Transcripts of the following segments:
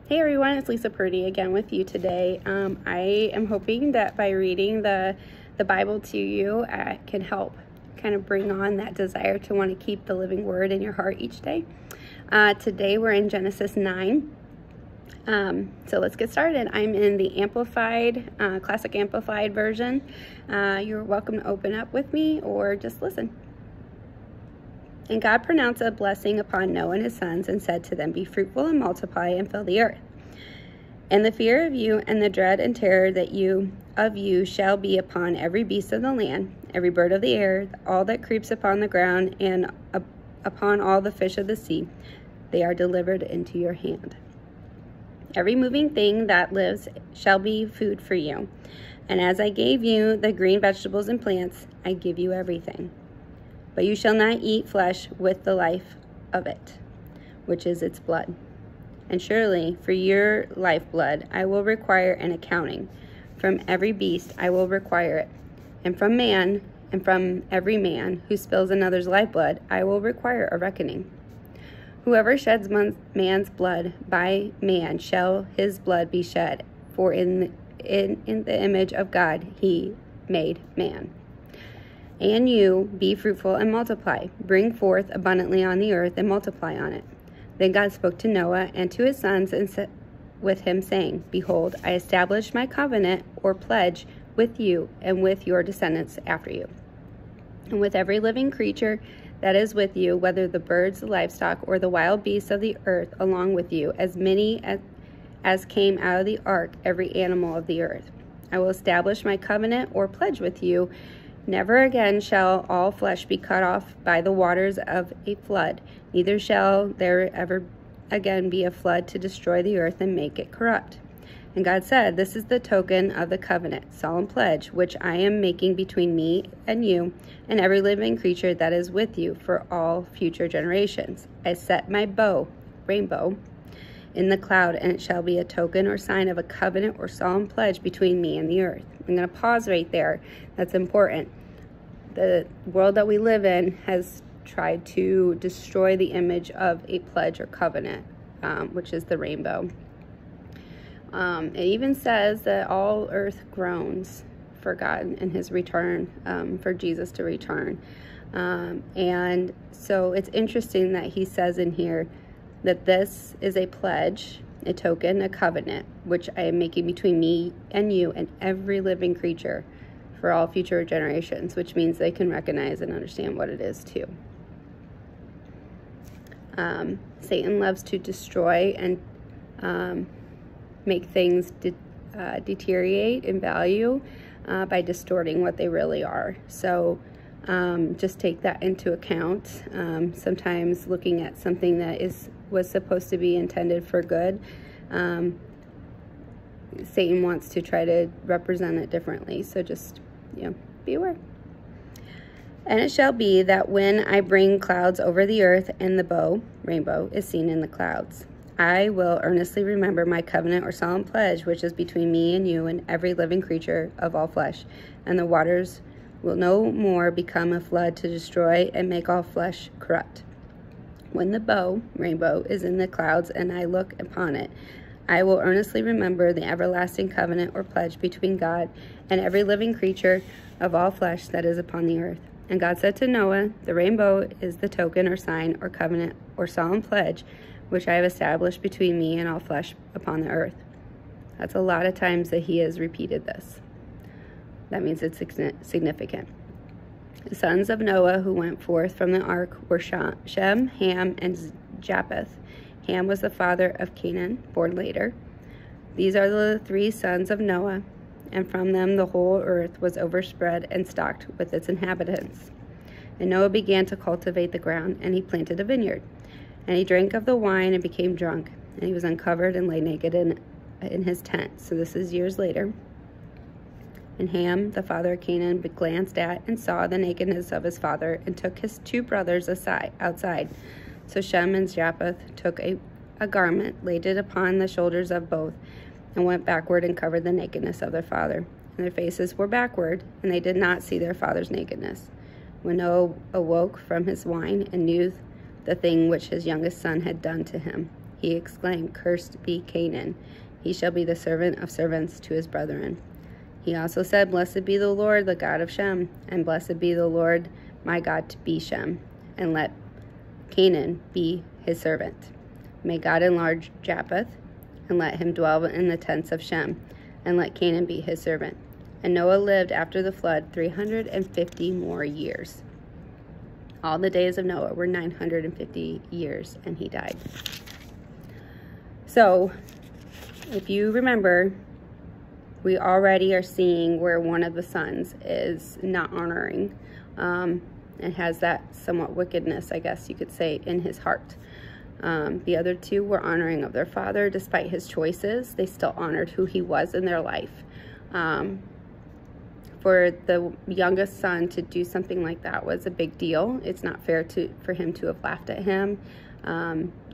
Hey everyone, it's Lisa Purdy again with you today. I am hoping that by reading the Bible to you, can help kind of bring on that desire to want to keep the living word in your heart each day. Today we're in Genesis 9. So let's get started. I'm in the Amplified, Classic Amplified version. You're welcome to open up with me or just listen. And God pronounced a blessing upon Noah and his sons and said to them, "Be fruitful and multiply and fill the earth. And the fear of you and the dread and terror that of you shall be upon every beast of the land, every bird of the air, all that creeps upon the ground, and upon all the fish of the sea. They are delivered into your hand. Every moving thing that lives shall be food for you. And as I gave you the green vegetables and plants, I give you everything. But you shall not eat flesh with the life of it, which is its blood. And surely for your lifeblood I will require an accounting. From every beast I will require it. And from man, and from every man who spills another's lifeblood, I will require a reckoning. Whoever sheds man's blood, by man shall his blood be shed. For in the image of God he made man. And you, be fruitful and multiply. Bring forth abundantly on the earth and multiply on it." Then God spoke to Noah and to his sons and said with him, saying, "Behold, I establish my covenant or pledge with you and with your descendants after you, and with every living creature that is with you, whether the birds, the livestock, or the wild beasts of the earth along with you, as many as came out of the ark, every animal of the earth. I will establish my covenant or pledge with you. Never again shall all flesh be cut off by the waters of a flood, neither shall there ever again be a flood to destroy the earth and make it corrupt." And God said, "This is the token of the covenant, solemn pledge, which I am making between me and you and every living creature that is with you for all future generations. I set my bow, rainbow, in the cloud, and it shall be a token or sign of a covenant or solemn pledge between me and the earth." I'm going to pause right there. That's important. The world that we live in has tried to destroy the image of a pledge or covenant, which is the rainbow. It even says that all earth groans for God and his return, for Jesus to return. And so it's interesting that he says in here that this is a pledge, a token, a covenant, which I am making between me and you and every living creature for all future generations, which means they can recognize and understand what it is too. Satan loves to destroy and make things deteriorate in value by distorting what they really are. So just take that into account. Sometimes looking at something that was supposed to be intended for good, Satan wants to try to represent it differently. So just, be aware. "And it shall be that when I bring clouds over the earth and the bow, rainbow, is seen in the clouds, I will earnestly remember my covenant or solemn pledge, which is between me and you and every living creature of all flesh. And the waters will no more become a flood to destroy and make all flesh corrupt. When the bow, rainbow, is in the clouds and I look upon it, I will earnestly remember the everlasting covenant or pledge between God and every living creature of all flesh that is upon the earth." And God said to Noah, "The rainbow is the token or sign or covenant or solemn pledge which I have established between me and all flesh upon the earth." That's a lot of times that he has repeated this. That means it's significant. The sons of Noah who went forth from the ark were Shem, Ham, and Japheth. Ham was the father of Canaan, born later. These are the three sons of Noah, and from them the whole earth was overspread and stocked with its inhabitants. And Noah began to cultivate the ground, and he planted a vineyard. And he drank of the wine and became drunk, and he was uncovered and lay naked in his tent. So this is years later. And Ham, the father of Canaan, glanced at and saw the nakedness of his father, and took his two brothers outside. So Shem and Japheth took a garment, laid it upon the shoulders of both, and went backward and covered the nakedness of their father. And their faces were backward, and they did not see their father's nakedness. When Noah awoke from his wine and knew the thing which his youngest son had done to him, He exclaimed, "Cursed be Canaan. He shall be the servant of servants to his brethren." He also said, "Blessed be the Lord, the God of Shem, and blessed be the Lord my God to be Shem, and let Canaan be his servant. May God enlarge Japheth, and let him dwell in the tents of Shem, and let Canaan be his servant." And Noah lived after the flood 350 more years. All the days of Noah were 950 years, and he died. So, if you remember, we already are seeing where one of the sons is not honoring and has that somewhat wickedness, I guess you could say, in his heart. The other two were honoring of their father. Despite his choices, they still honored who he was in their life. For the youngest son to do something like that was a big deal. It's not fair for him to have laughed at him,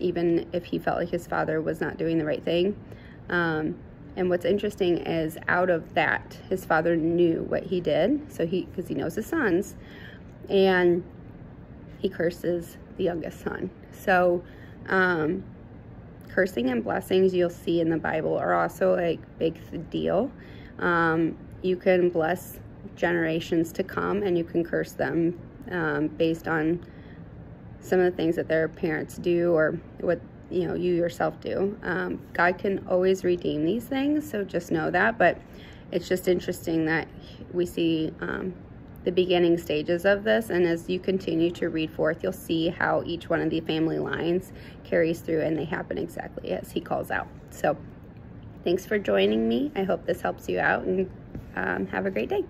even if he felt like his father was not doing the right thing. And what's interesting is out of that, his father knew what he did, so because he knows his sons, and he curses the youngest son. So cursing and blessings, you'll see in the Bible, are also a big deal. You can bless generations to come, and you can curse them based on some of the things that their parents do or what you yourself do. God can always redeem these things, so just know that. But it's just interesting that we see the beginning stages of this, and as you continue to read forth, you'll see how each one of the family lines carries through, and they happen exactly as he calls out. So thanks for joining me. I hope this helps you out, and have a great day.